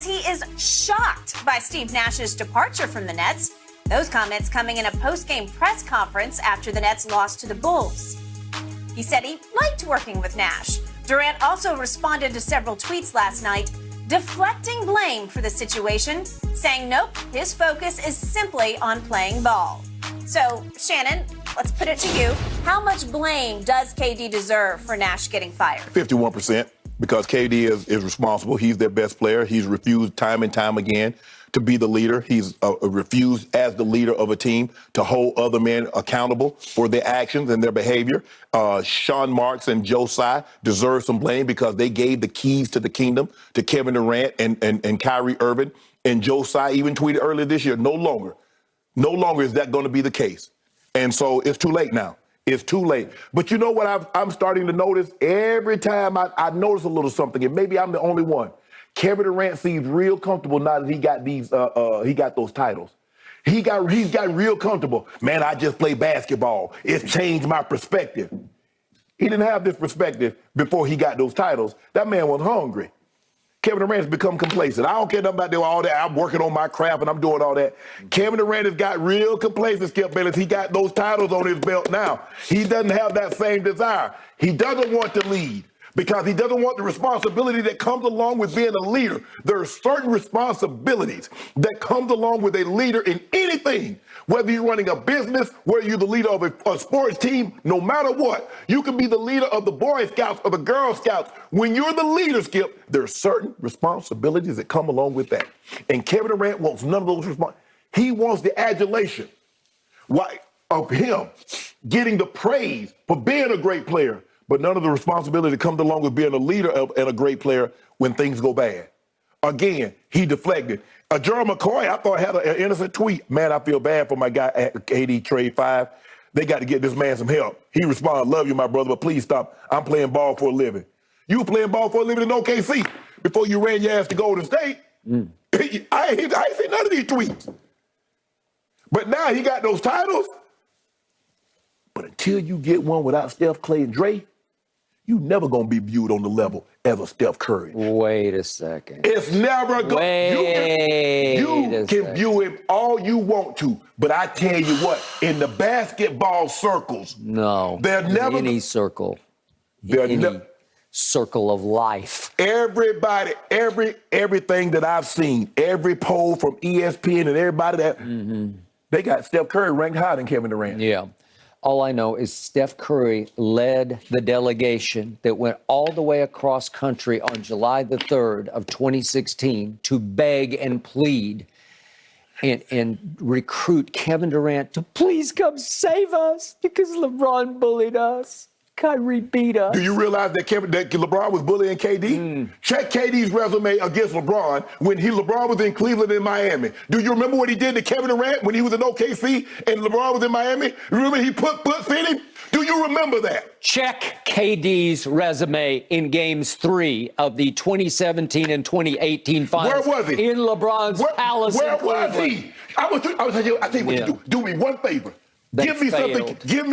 He is shocked by Steve Nash's departure from the Nets. Those comments coming in a post-game press conference after the Nets lost to the Bulls. He said he liked working with Nash. Durant also responded to several tweets last night, deflecting blame for the situation, saying nope, his focus is simply on playing ball. So, Shannon, let's put it to you. How much blame does KD deserve for Nash getting fired? 51%. Because KD is responsible. He's their best player. He's refused time and time again to be the leader. He's refused as the leader of a team to hold other men accountable for their actions and their behavior. Sean Marks and Joe Tsai deserve some blame because they gave the keys to the kingdom to Kevin Durant and Kyrie Irving. And Joe Tsai even tweeted earlier this year, no longer is that going to be the case. And so it's too late now. It's too late. But you know what I'm starting to notice? Every time I notice a little something, and maybe I'm the only one, Kevin Durant seems real comfortable now that he got those titles. He's got real comfortable. Man, I just play basketball. It's changed my perspective. He didn't have this perspective before he got those titles. That man was hungry. Kevin Durant has become complacent. I don't care nothing about doing all that. I'm working on my craft and I'm doing all that. Kevin Durant has got real complacent, Skip Bayless. He got those titles on his belt now. He doesn't have that same desire. He doesn't want to lead because he doesn't want the responsibility that comes along with being a leader. There are certain responsibilities that comes along with a leader in anything, whether you're running a business, whether you're the leader of a sports team, no matter what. You can be the leader of the Boy Scouts or the Girl Scouts. When you're the leader, Skip, there are certain responsibilities that come along with that. And Kevin Durant wants none of those responsibilities. He wants the adulation of him getting the praise for being a great player, but none of the responsibility that comes along with being a leader and a great player when things go bad. Again, he deflected. Gerald McCoy, I thought, had an innocent tweet. Man, I feel bad for my guy at KD Trade 5. They got to get this man some help. He responded, love you, my brother, but please stop. I'm playing ball for a living. You were playing ball for a living in OKC before you ran your ass to Golden State. I ain't seen none of these tweets. But now he got those titles. But until you get one without Steph, Clay, and Dre, you never going to be viewed on the level as a Steph Curry. Wait a second. It's never going to. You can view him all you want to, but I tell you what, in the basketball circles, no, they're never any circle. They're circle of life. Everybody, everything that I've seen, every poll from ESPN and everybody that they got Steph Curry ranked higher than Kevin Durant. Yeah. All I know is Steph Curry led the delegation that went all the way across country on July the 3rd of 2016 to beg and plead and recruit Kevin Durant to please come save us because LeBron bullied us. Kyrie beat us. Do you realize that LeBron was bullying KD? Check KD's resume against LeBron when LeBron was in Cleveland and Miami. Do you remember what he did to Kevin Durant when he was in OKC and LeBron was in Miami? Remember he put butts in him? Do you remember that? Check KD's resume in games 3 of the 2017 and 2018 finals. Where was he? In LeBron's palace. Where was he? I tell you what you do. Do me one favor. Give me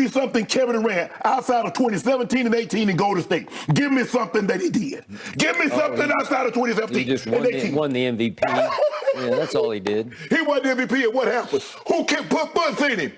something, Kevin Durant, outside of 2017 and 18 in Golden State. Give me something that he did. Give me something outside of 2017 he just and 18. won the MVP. Yeah, that's all he did. He won the MVP, and what happened? Who can put butts in him?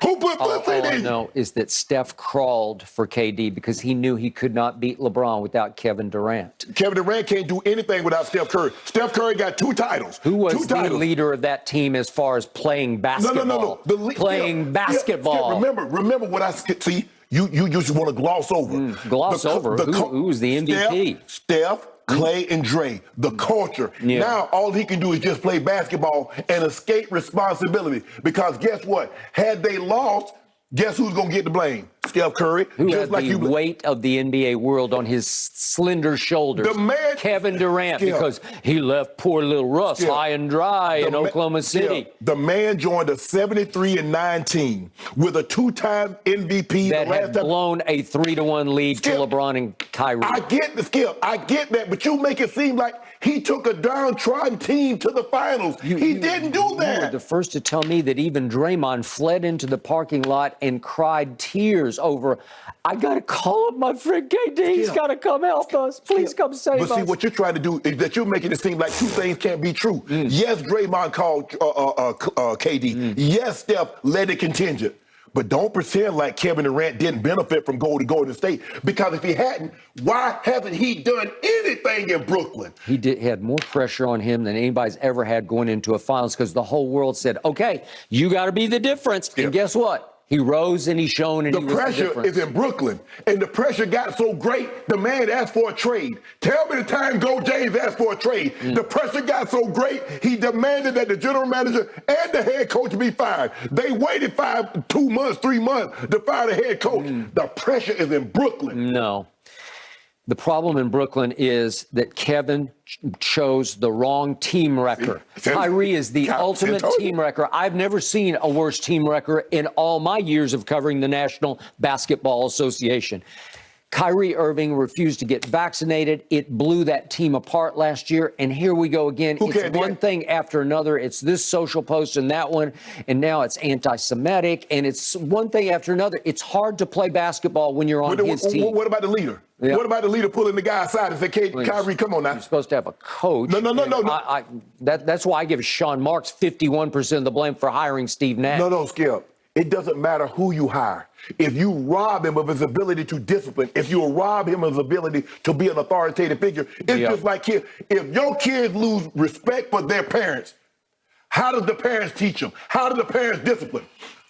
Who put butts in him? All I know is that Steph crawled for KD because he knew he could not beat LeBron without Kevin Durant. Kevin Durant can't do anything without Steph Curry. Steph Curry got 2 titles. Who was the leader of that team as far as playing basketball? No. Playing basketball. Remember what I see. You just want to gloss over. Who was the MVP? Steph, Clay, and Dre, the culture. Yeah. Now all he can do is just play basketball and escape responsibility. Because guess what? Had they lost, guess who's going to get the blame? Steph Curry. Who had the weight of the NBA world on his slender shoulders. Kevin Durant, because he left poor little Russ high and dry in Oklahoma City. The man joined a 73-9 with a 2-time MVP. That had blown a 3-1 lead to LeBron and Kyrie. I get the Skip. I get that, but you make it seem like He took a downtrodden team to the finals. He didn't do You were that. the first to tell me that even Draymond fled into the parking lot and cried tears over, I got to call up my friend KD. He's got to come help us. Please come save us. But see, what you're trying to do is that you're making it seem like two things can't be true. Yes, Draymond called KD. Yes, Steph led the contingent. But don't pretend like Kevin Durant didn't benefit from going to Golden State, because if he hadn't, why hasn't he done anything in Brooklyn? He had more pressure on him than anybody's ever had going into a finals, because the whole world said, okay, you got to be the difference. And guess what? He rose and he shone, and the he was the pressure difference. is in Brooklyn, and the pressure got so great, the man asked for a trade. Tell me the time Go James asked for a trade. The pressure got so great, he demanded that the general manager and the head coach be fired. They waited 2 months, 3 months to fire the head coach. The pressure is in Brooklyn. No. The problem in Brooklyn is that Kevin chose the wrong team wrecker. Kyrie is the ultimate team wrecker. I've never seen a worse team wrecker in all my years of covering the National Basketball Association. Kyrie Irving refused to get vaccinated. It blew that team apart last year. And here we go again. It's one thing after another. It's this social post and that one. And now it's anti-Semitic. And it's one thing after another. It's hard to play basketball when you're on his team. What about the leader? Yeah. What about the leader pulling the guy aside and say, Kyrie, come on now? You're supposed to have a coach. No. That's why I give Sean Marks 51% of the blame for hiring Steve Nash. No, Skip. It doesn't matter who you hire. If you rob him of his ability to discipline, if you rob him of his ability to be an authoritative figure, it's just like kids. If your kids lose respect for their parents, how does the parents teach them? How do the parents discipline?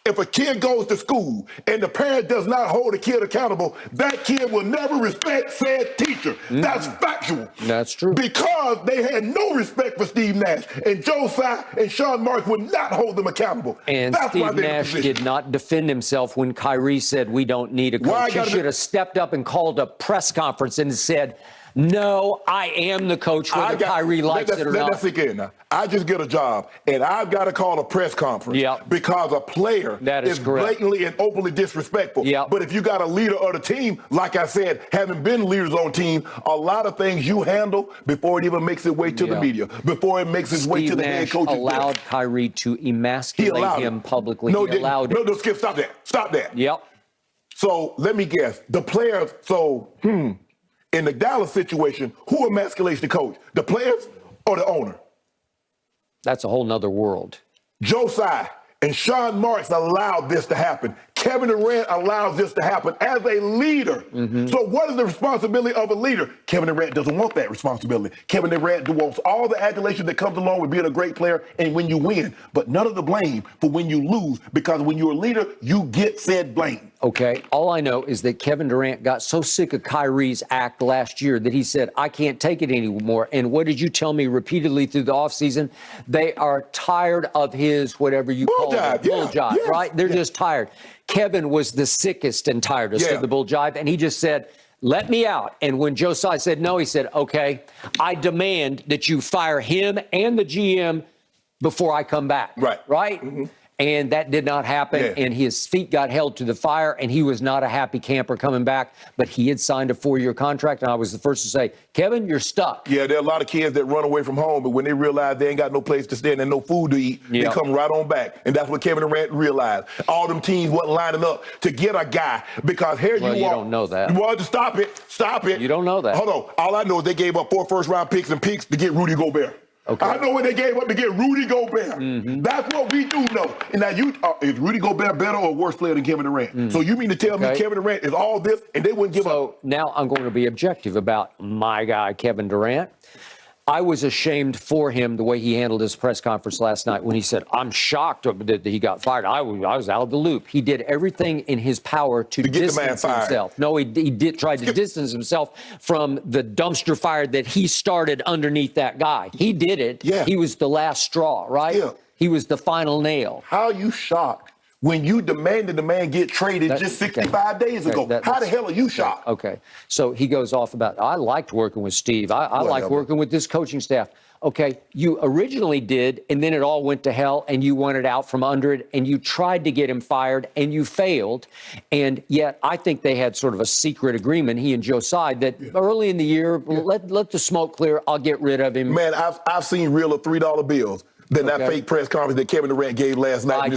If a kid goes to school and the parent does not hold a kid accountable, that kid will never respect said teacher. That's factual. That's true. Because they had no respect for Steve Nash, and Joe Tsai and Sean Marks would not hold them accountable. And that's Steve Nash did not defend himself when Kyrie said we don't need a coach. He should have stepped up and called a press conference and said, no, I am the coach, whether Kyrie likes it or not. Let's think in now. I just get a job, and I've got to call a press conference because a player is blatantly and openly disrespectful. But if you got a leader of the team, like I said, having been leaders on team, a lot of things you handle before it even makes its way to the media, before it makes its way to the head coach. Steve Nash allowed Kyrie to emasculate him publicly. No, he allowed it. No, Skip, stop that. Stop that. Yep. So let me guess. The players, in the Dallas situation, who emasculates the coach? The players or the owner? That's a whole nother world. Joe Tsai and Sean Marks allowed this to happen. Kevin Durant allows this to happen as a leader. So what is the responsibility of a leader? Kevin Durant doesn't want that responsibility. Kevin Durant wants all the adulation that comes along with being a great player and when you win, but none of the blame for when you lose, because when you're a leader, you get said blame. Okay, all I know is that Kevin Durant got so sick of Kyrie's act last year that he said, I can't take it anymore. And what did you tell me repeatedly through the offseason? They are tired of his, whatever you call it, bull jive, right? They're just tired. Kevin was the sickest and tiredest of the bull jive, and he just said, let me out. And when Joe Tsai said no, he said, okay, I demand that you fire him and the GM before I come back. Right? And that did not happen, and his feet got held to the fire, and he was not a happy camper coming back, but he had signed a 4-year contract, and I was the first to say, Kevin, you're stuck. Yeah, there are a lot of kids that run away from home, but when they realize they ain't got no place to stay and no food to eat, they come right on back. And that's what Kevin Durant realized. All them teams wasn't lining up to get a guy, because here you are. You don't know that. Well, stop it. You don't know that. Hold on. All I know is they gave up 4 first-round picks and picks to get Rudy Gobert. Okay. I know what they gave up to get Rudy Gobert. That's what we do know. And now is Rudy Gobert better or worse player than Kevin Durant? So you mean to tell me Kevin Durant is all this and they wouldn't give up? So now I'm going to be objective about my guy, Kevin Durant. I was ashamed for him the way he handled his press conference last night when he said, I'm shocked that he got fired. I was out of the loop. He did everything in his power to distance himself. No, he did try to distance himself from the dumpster fire that he started underneath that guy. He did it. He was the last straw, right? He was the final nail. How are you shocked when you demanded the man get traded just 65 days ago. How the hell are you shocked? Okay. So he goes off about, I liked working with Steve. I like working with this coaching staff. Okay, you originally did, and then it all went to hell, and you wanted out from under it, and you tried to get him fired, and you failed. And yet, I think they had sort of a secret agreement, he and Joe Tsai, that early in the year, let the smoke clear, I'll get rid of him. Man, I've seen realer $3 bills than that fake press conference that Kevin Durant gave last night. I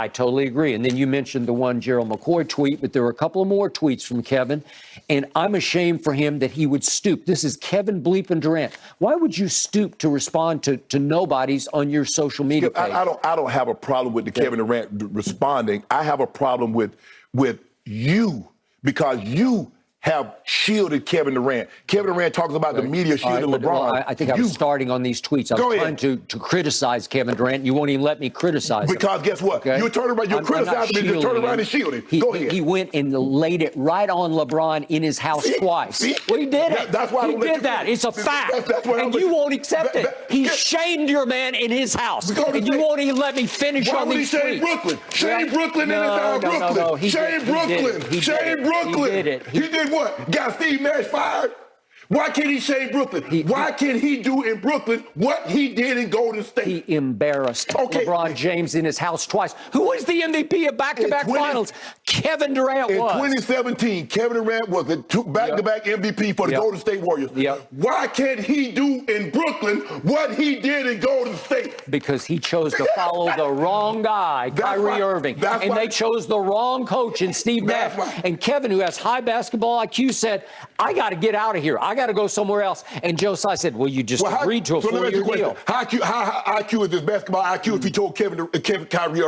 totally agree. And then you mentioned the one Gerald McCoy tweet, but there were a couple of more tweets from Kevin, and I'm ashamed for him that he would stoop. This is Kevin bleeping Durant. Why would you stoop to respond to nobodies on your social media page? I don't have a problem with the Kevin Durant responding. I have a problem with you, because you have shielded Kevin Durant. Kevin Durant talks about the media shielding LeBron. Well, I think I was starting on these tweets. I was trying to criticize Kevin Durant. You won't even let me criticize him. Because guess what? Okay? You're turning around, you're criticizing him, you turn around and shield him. Go ahead. He went and laid it right on LeBron in his house twice. Well, he did it. That's why he did that. It's a fact. And you won't accept it. He shamed your man in his house. And you won't even let me finish on these tweets. Why would he shame Brooklyn? Shame Brooklyn in his house, Brooklyn. Shame Brooklyn. Shame Brooklyn. He did it. He did what? Got Steve Nash fired? Why can't he shame Brooklyn? Why can't he do in Brooklyn what he did in Golden State? He embarrassed LeBron James in his house twice. Who was the MVP of back-to-back finals? Kevin Durant was. In 2017, Kevin Durant was the back-to-back MVP for the Golden State Warriors. Why can't he do in Brooklyn what he did in Golden State? Because he chose to follow the wrong guy, Kyrie Irving. They chose the wrong coach in Steve Nash. And Kevin, who has high basketball IQ, said, I got to get out of here. I got to go somewhere else. And Joe Tsai said, well, you just agreed to a 4-year deal. How IQ is this basketball IQ if he told Kyrie Irving